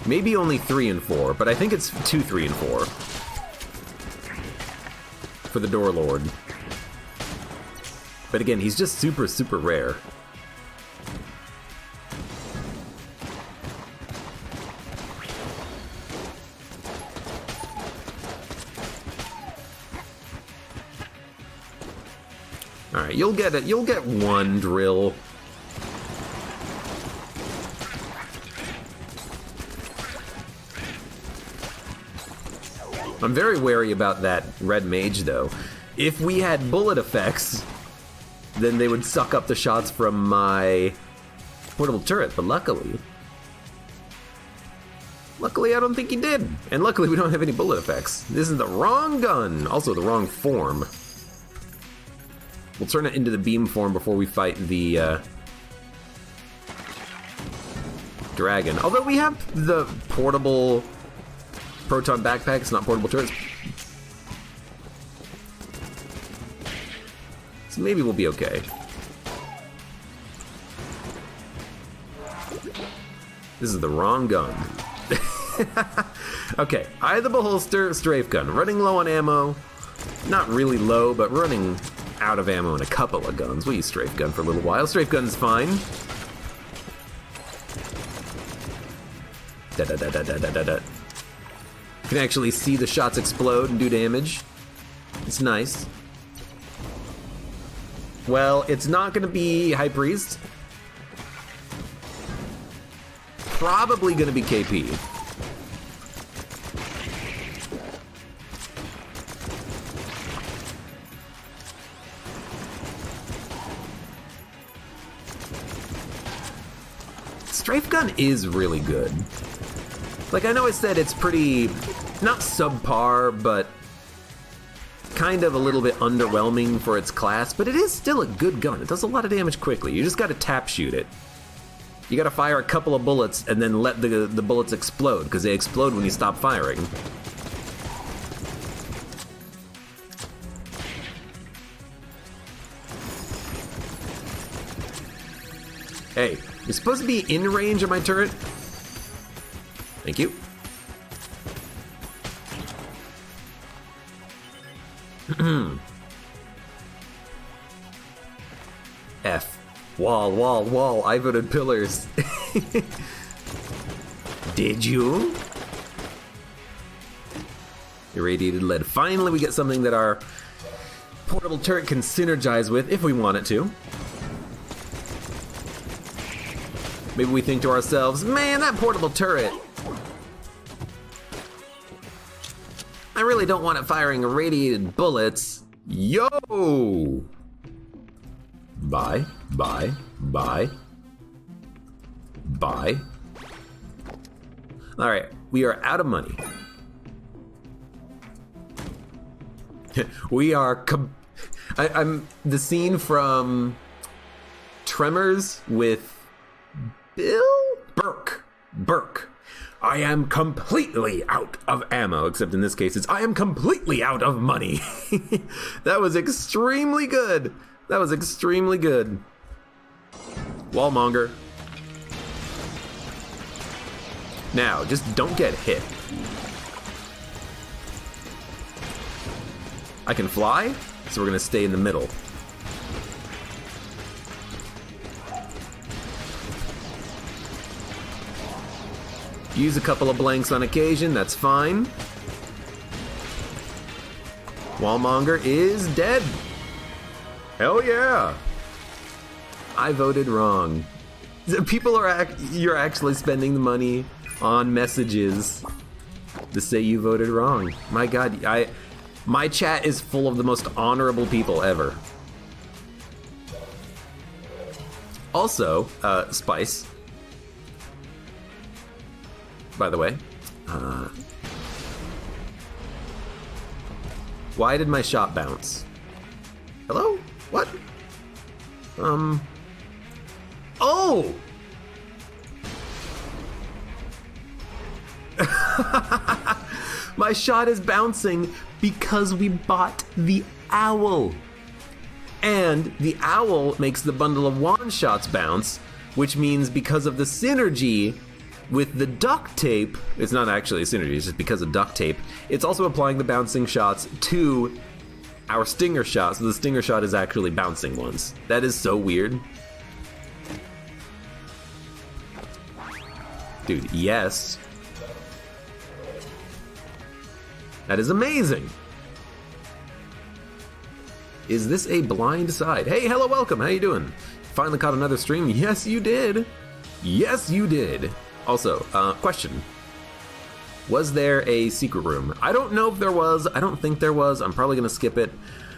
Maybe only 3 and 4, but I think it's 2, 3, and 4. For the Door Lord. But again, he's just super, super rare. Alright, you'll get it. You'll get one drill. I'm very wary about that red mage, though. If we had bullet effects, then they would suck up the shots from my portable turret, but luckily, I don't think he did. And luckily, we don't have any bullet effects. This is the wrong gun. Also, the wrong form. We'll turn it into the beam form before we fight the dragon. Although we have the portable proton backpacks, not portable turrets. So maybe we'll be okay. This is the wrong gun. Okay, Eye of the Beholster, strafe gun. Running low on ammo. Not really low, but running out of ammo in a couple of guns. We'll use strafe gun for a little while. Strafe gun's fine. Da da da da da da da da. You can actually see the shots explode and do damage. It's nice. Well, it's not gonna be High Priest. Probably gonna be KP. Strafe gun is really good. Like, I know I said it's pretty, not subpar, but kind of a little bit underwhelming for its class, but it is still a good gun. It does a lot of damage quickly. You just gotta tap shoot it. You gotta fire a couple of bullets and then let the bullets explode, because they explode when you stop firing. Hey, you're supposed to be in range of my turret. Thank you. F. Wall, wall, wall. I voted pillars. Did you? Irradiated lead. Finally, we get something that our portable turret can synergize with if we want it to. Maybe we think to ourselves, man, that portable turret, I really don't want it firing irradiated bullets. Yo! Bye, bye, bye, bye. All right, we are out of money. We are, I'm the scene from Tremors with Bill Burke. I am completely out of ammo, except in this case it's I am completely out of money. That was extremely good. That was extremely good. Wallmonger. Now, just don't get hit. I can fly, so we're gonna stay in the middle. Use a couple of blanks on occasion, that's fine. Wallmonger is dead. Hell yeah. I voted wrong. People you're actually spending the money on messages to say you voted wrong. My God, my chat is full of the most honorable people ever. Also, Spice. By the way, why did my shot bounce? Hello? What? Oh! My shot is bouncing because we bought the owl. And the owl makes the bundle of wand shots bounce, which means because of the synergy with the duct tape, it's not actually a synergy, it's just because of duct tape, it's also applying the bouncing shots to our stinger shot, so the stinger shot is actually bouncing ones. That is so weird. Dude, yes. That is amazing. Is this a blind side? Hey, hello, welcome, how you doing? Finally caught another stream? Yes, you did. Yes, you did. Also, question. Was there a secret room? I don't know if there was. I don't think there was. I'm probably gonna skip it.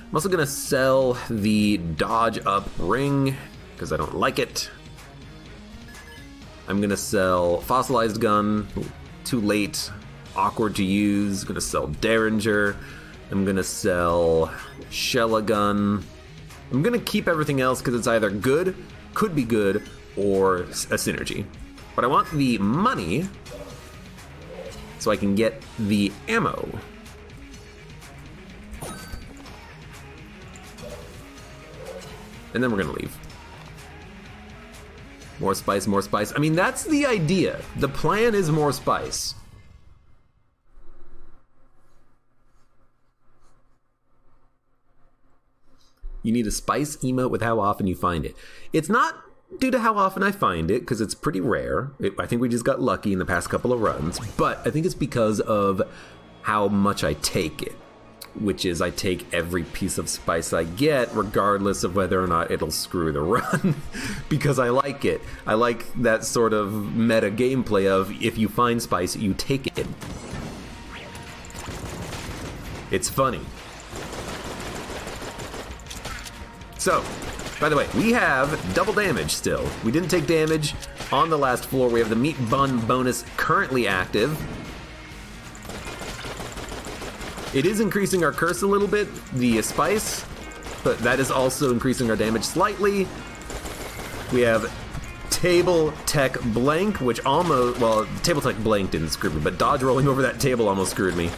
I'm also gonna sell the dodge up ring because I don't like it. I'm gonna sell fossilized gun. Too late. Awkward to use. Gonna sell Derringer. I'm gonna sell Shella gun. I'm gonna keep everything else because it's either good, could be good, or a synergy. But I want the money so I can get the ammo. And then we're gonna leave. More spice, more spice. I mean, that's the idea. The plan is more spice. You need a spice emote with how often you find it. It's not due to how often I find it, because it's pretty rare. I think we just got lucky in the past couple of runs, but I think it's because of how much I take it, which is I take every piece of spice I get, regardless of whether or not it'll screw the run, because I like it. I like that sort of meta gameplay of if you find spice, you take it. It's funny. So, by the way, we have double damage still. We didn't take damage on the last floor. We have the meat bun bonus currently active. It is increasing our curse a little bit, the spice, but that is also increasing our damage slightly. We have table tech blank, which almost, well, table tech blank didn't screw me, but dodge rolling over that table almost screwed me.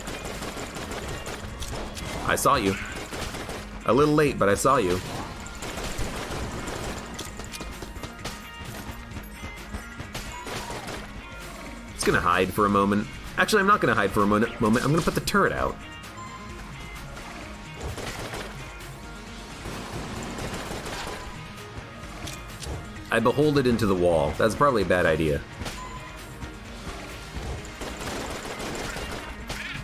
I saw you. A little late, but I saw you. Gonna hide for a moment. Actually, I'm not gonna hide for a moment. I'm gonna put the turret out. I behold it into the wall. That's probably a bad idea.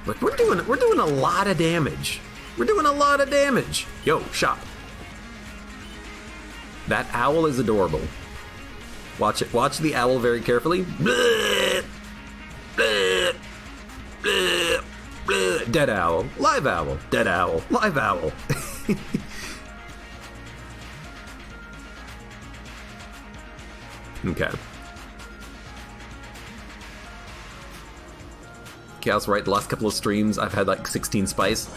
Look, we're doing a lot of damage. We're doing a lot of damage. Yo, shop. That owl is adorable. Watch it. Watch the owl very carefully. Bleh! Bleh, bleh, bleh. Dead owl, live owl, dead owl, live owl. Okay. Chaos Right, the last couple of streams, I've had like 16 spice.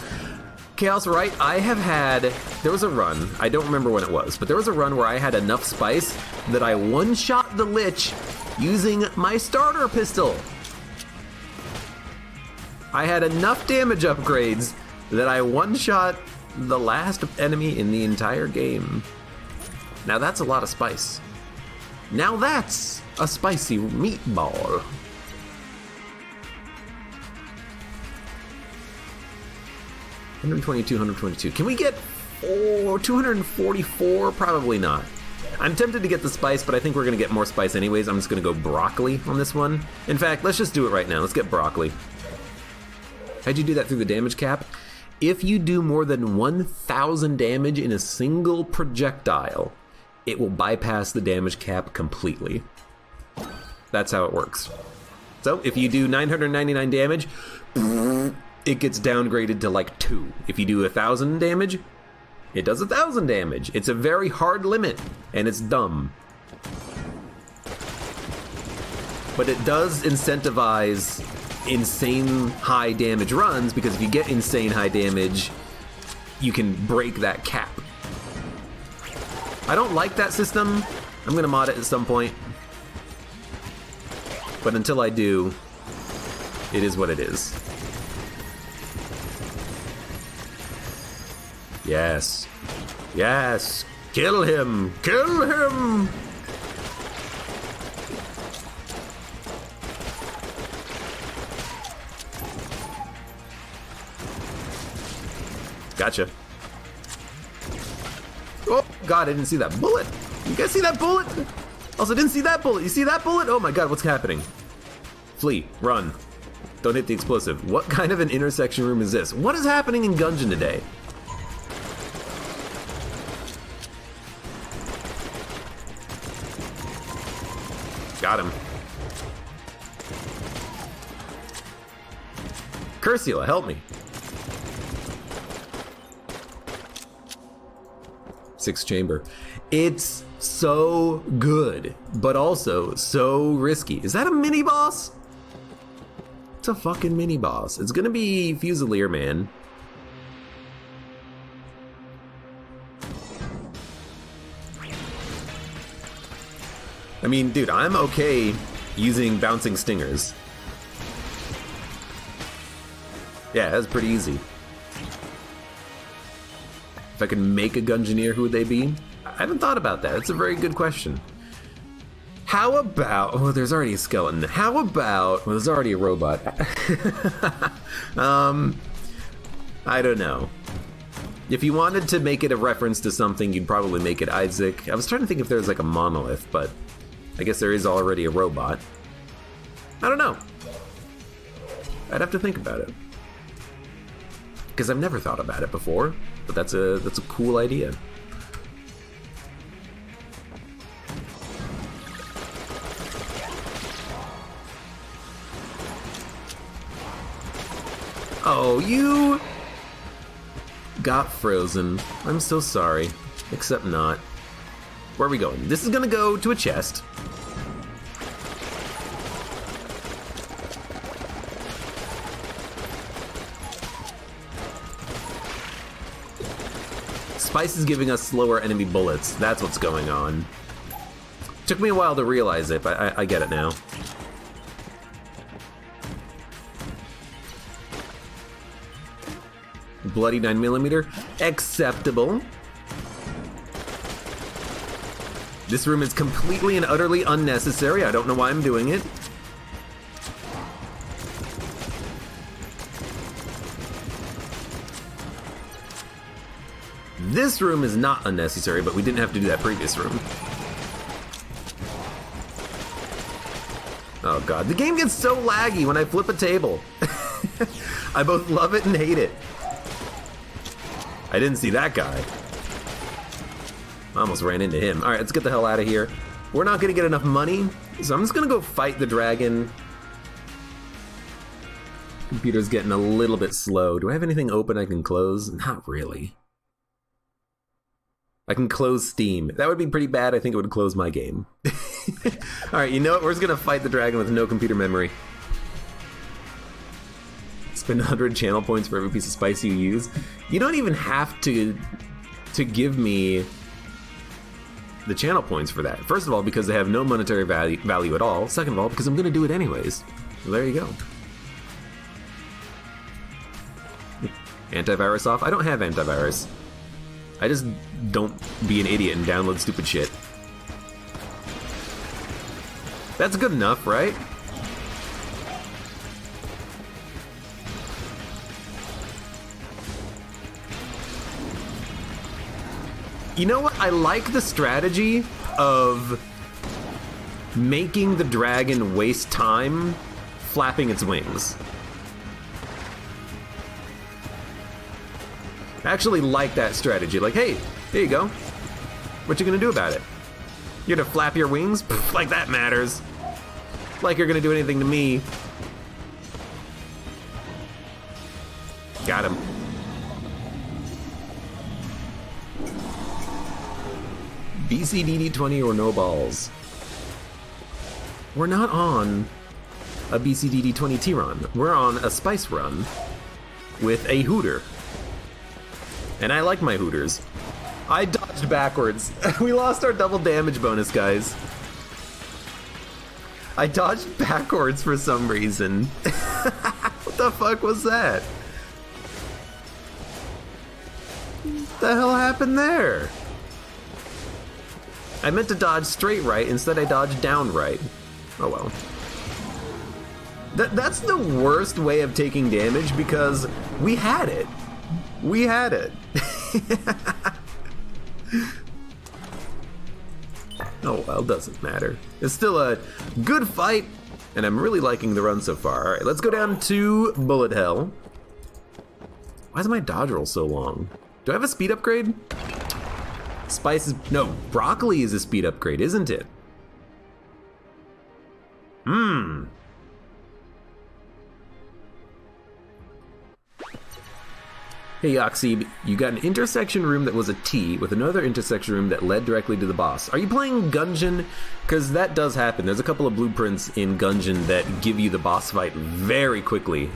Chaos Right, I have had, there was a run, I don't remember when it was, but there was a run where I had enough spice that I one-shot the Lich using my starter pistol. I had enough damage upgrades that I one-shot the last enemy in the entire game. Now that's a lot of spice. Now that's a spicy meatball. 122, 122. Can we get 244? Probably not. I'm tempted to get the spice, but I think we're going to get more spice anyways. I'm just going to go broccoli on this one. In fact, let's just do it right now. Let's get broccoli. How'd you do that through the damage cap? If you do more than 1,000 damage in a single projectile, it will bypass the damage cap completely. That's how it works. So if you do 999 damage, it gets downgraded to like 2. If you do 1,000 damage, it does 1,000 damage. It's a very hard limit, and it's dumb. But it does incentivize insane high damage runs, because if you get insane high damage, you can break that cap. I don't like that system. I'm gonna mod it at some point. But until I do, it is what it is. Yes. Yes. Kill him. Kill him. Gotcha. Oh, God, I didn't see that bullet. You guys see that bullet? Also, didn't see that bullet. You see that bullet? Oh my God, what's happening? Flee. Run. Don't hit the explosive. What kind of an intersection room is this? What is happening in Gungeon today? Got him. Cursula, help me. 6th chamber. It's so good, but also so risky. Is that a mini boss? It's a fucking mini boss. It's gonna be Fusilier, man. I mean, dude, I'm okay using bouncing stingers. Yeah, that's pretty easy. If I could make a Gungeoneer, who would they be? I haven't thought about that. It's a very good question. How about... Oh, there's already a skeleton. How about... Well, there's already a robot. I don't know. If you wanted to make it a reference to something, you'd probably make it Isaac. I was trying to think if there's like a monolith, but I guess there is already a robot. I don't know. I'd have to think about it. Because I've never thought about it before, but that's a cool idea. Oh, you got frozen. I'm so sorry. Except not. Where are we going? This is gonna go to a chest. Spice is giving us slower enemy bullets. That's what's going on. Took me a while to realize it, but I get it now. Bloody 9mm. Acceptable. This room is completely and utterly unnecessary. I don't know why I'm doing it. This room is not unnecessary, but we didn't have to do that previous room. Oh God, the game gets so laggy when I flip a table. I both love it and hate it. I didn't see that guy. I almost ran into him. All right, let's get the hell out of here. We're not gonna get enough money, so I'm just gonna go fight the dragon. Computer's getting a little bit slow. Do I have anything open I can close? Not really. I can close Steam. That would be pretty bad. I think it would close my game. All right, you know what? We're just gonna fight the dragon with no computer memory. Spend 100 channel points for every piece of spice you use. You don't even have to give me the channel points for that. First of all, because they have no monetary value at all. Second of all, because I'm gonna do it anyways. So there you go. Antivirus off? I don't have antivirus. I just don't be an idiot and download stupid shit. That's good enough, right? You know what? I like the strategy of making the dragon waste time flapping its wings. I actually like that strategy. Like, hey, here you go. What you gonna do about it? You're gonna flap your wings? Pff, like that matters. Like you're gonna do anything to me. Got him. BCDD20 or no balls. We're not on a BCDD20 run. We're on a spice run with a hooter. And I like my hooters. I dodged backwards. We lost our double damage bonus, guys. I dodged backwards for some reason. What the fuck was that? What the hell happened there? I meant to dodge straight right, instead I dodged down right. Oh well. That's the worst way of taking damage because we had it. We had it. Oh well, doesn't matter. It's still a good fight, and I'm really liking the run so far. Alright, let's go down to Bullet Hell. Why is my dodge roll so long? Do I have a speed upgrade? Spice is... no, broccoli is a speed upgrade, isn't it? Hey Oxy, you got an intersection room that was a T with another intersection room that led directly to the boss. Are you playing Gungeon? Because that does happen. There's a couple of blueprints in Gungeon that give you the boss fight very quickly.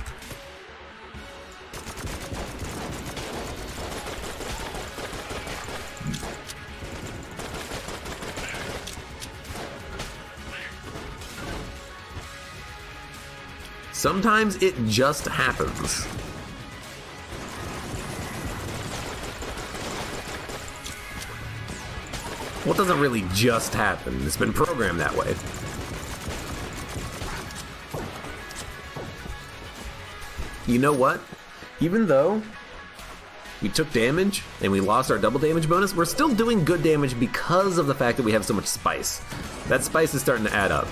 Sometimes it just happens. Well, it doesn't really just happen. It's been programmed that way. You know what? Even though we took damage and we lost our double damage bonus, we're still doing good damage because of the fact that we have so much spice. That spice is starting to add up.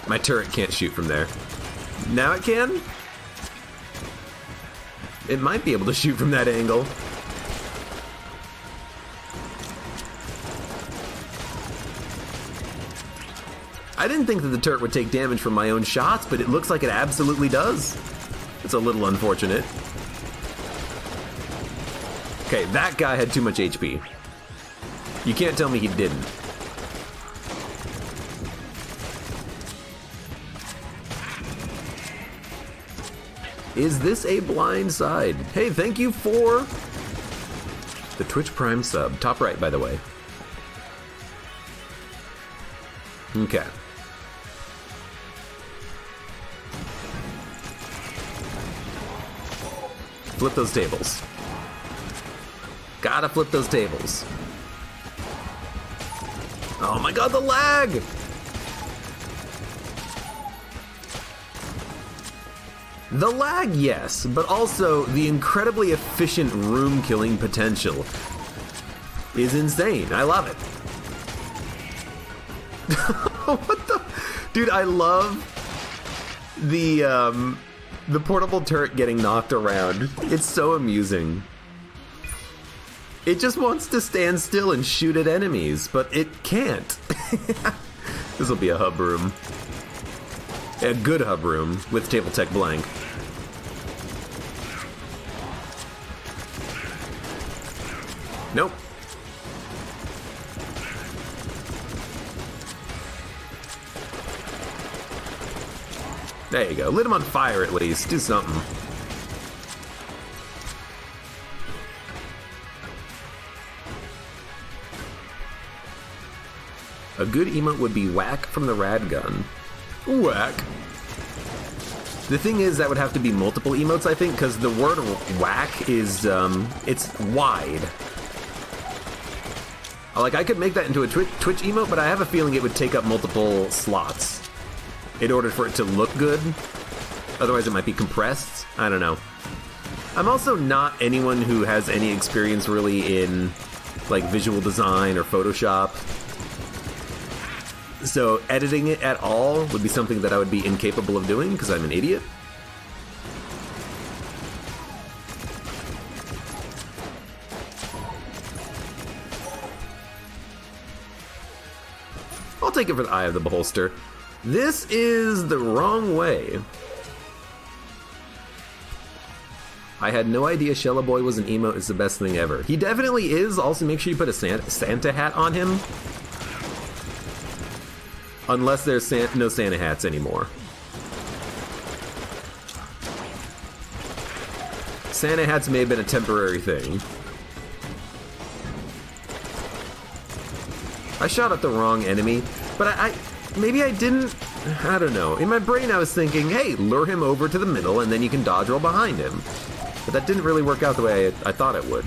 My turret can't shoot from there. Now it can? It might be able to shoot from that angle. I didn't think that the turret would take damage from my own shots, but it looks like it absolutely does. It's a little unfortunate. Okay, that guy had too much HP. You can't tell me he didn't. Is this a blind side? Hey, thank you for the Twitch Prime sub. Top right, by the way. Okay. Flip those tables. Gotta flip those tables. Oh my god, the lag! The lag, yes, but also the incredibly efficient room killing potential is insane. I love it. What the? Dude, I love the portable turret getting knocked around. It's so amusing. It just wants to stand still and shoot at enemies, but it can't. This will be a hub room. A good hub room with Table Tech Blank. Nope. There you go. Lit him on fire at least. Do something. A good emote would be whack from the rad gun. Whack. The thing is, that would have to be multiple emotes, I think, because the word whack is, it's wide. Like, I could make that into a Twitch emote, but I have a feeling it would take up multiple slots in order for it to look good. Otherwise it might be compressed. I don't know. I'm also not anyone who has any experience really in like visual design or Photoshop. So editing it at all would be something that I would be incapable of doing because I'm an idiot. I'll take it for the Eye of the Beholster. This is the wrong way. I had no idea Shella Boy was an emote. It's the best thing ever. He definitely is. Also, make sure you put a Santa hat on him. Unless there's no Santa hats anymore. Santa hats may have been a temporary thing. I shot at the wrong enemy, but maybe I didn't. I don't know. In my brain, I was thinking, hey, lure him over to the middle, and then you can dodge roll behind him. But that didn't really work out the way I thought it would.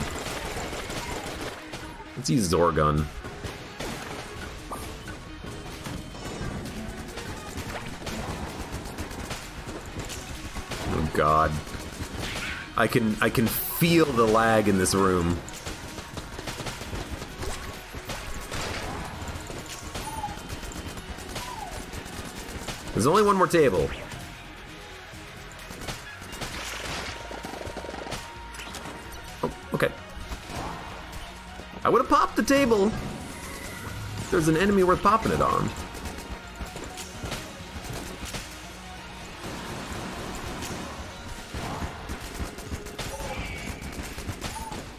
Let's use Zorgun. Oh God. I can feel the lag in this room. There's only one more table. Oh, okay. I would have popped the table. There's an enemy worth popping it on.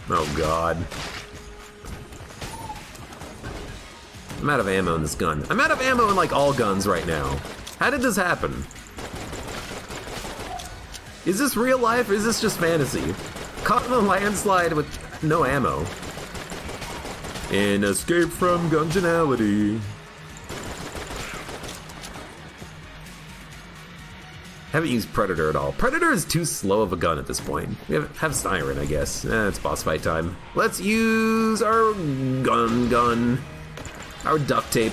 Oh God. I'm out of ammo in this gun. I'm out of ammo in like all guns right now. How did this happen? Is this real life or is this just fantasy? Caught in a landslide with no ammo. In Escape from Gungeonality. Haven't used Predator at all. Predator is too slow of a gun at this point. We have Siren, I guess. It's boss fight time. Let's use our gun. Our duct tape.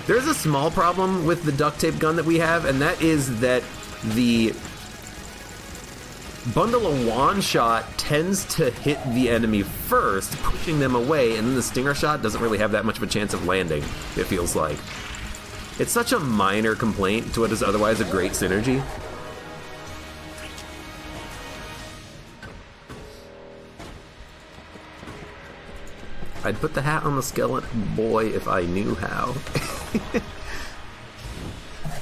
There's a small problem with the duct tape gun that we have, and that is that the bundle of wand shot tends to hit the enemy first, pushing them away, and then the stinger shot doesn't really have that much of a chance of landing, it feels like. It's such a minor complaint to what is otherwise a great synergy. I'd put the hat on the skeleton boy if I knew how.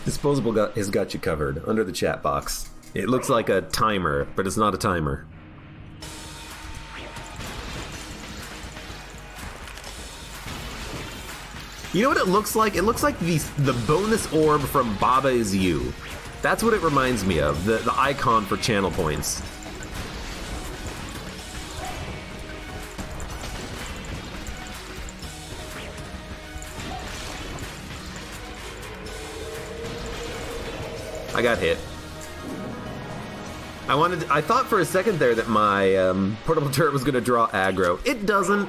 Disposable has got you covered under the chat box. It looks like a timer, but it's not a timer. You know what it looks like? It looks like the bonus orb from Baba Is You. That's what it reminds me of, the icon for channel points. I got hit. I thought for a second there that my portable turret was gonna draw aggro. It doesn't.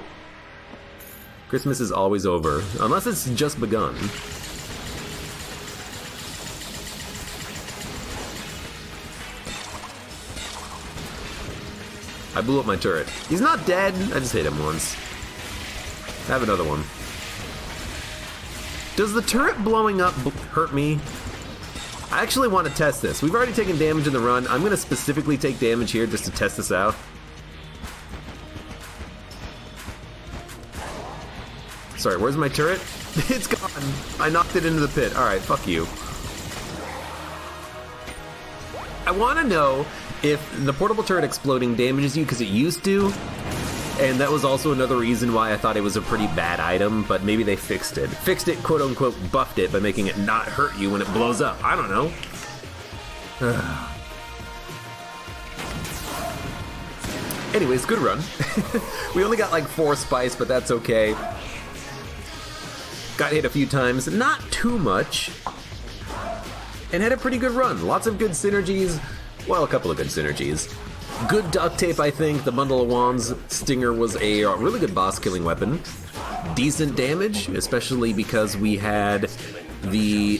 Christmas is always over, unless it's just begun. I blew up my turret. He's not dead. I just hit him once. I have another one. Does the turret blowing up hurt me? I actually want to test this. We've already taken damage in the run. I'm going to specifically take damage here just to test this out. Sorry, where's my turret? It's gone. I knocked it into the pit. Alright, fuck you. I want to know if the portable turret exploding damages you because it used to, and that was also another reason why I thought it was a pretty bad item, but maybe they fixed it. Fixed it, quote unquote, buffed it by making it not hurt you when it blows up. I don't know. Anyways, good run. We only got like 4 spice, but that's okay. Got hit a few times, not too much. And had a pretty good run. Lots of good synergies. Well, a couple of good synergies. Good duct tape, I think. The Bundle of Wands Stinger was a really good boss-killing weapon. Decent damage, especially because we had the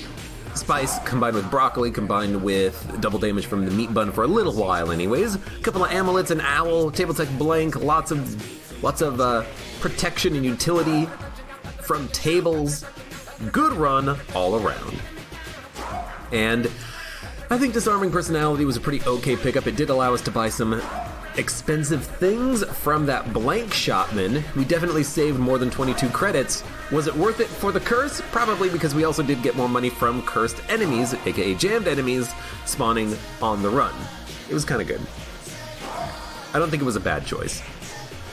spice combined with broccoli, combined with double damage from the meat bun for a little while anyways. A couple of amulets, an owl, table tech blank, lots of protection and utility from tables. Good run all around. And I think Disarming Personality was a pretty okay pickup. It did allow us to buy some expensive things from that blank shopman. We definitely saved more than 22 credits. Was it worth it for the curse? Probably, because we also did get more money from cursed enemies, aka jammed enemies, spawning on the run. It was kind of good. I don't think it was a bad choice.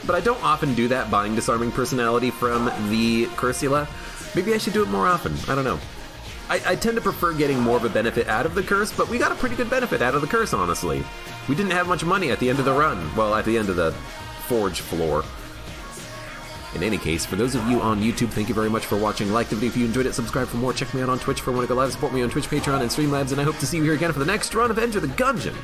But I don't often do that, buying Disarming Personality from the Cursula. Maybe I should do it more often. I don't know. I tend to prefer getting more of a benefit out of the curse, but we got a pretty good benefit out of the curse, honestly. We didn't have much money at the end of the run. Well, at the end of the forge floor. In any case, for those of you on YouTube, thank you very much for watching. Like the video if you enjoyed it, subscribe for more, check me out on Twitch for when I go live, support me on Twitch, Patreon, and Streamlabs, and I hope to see you here again for the next run of Enter the Gungeon.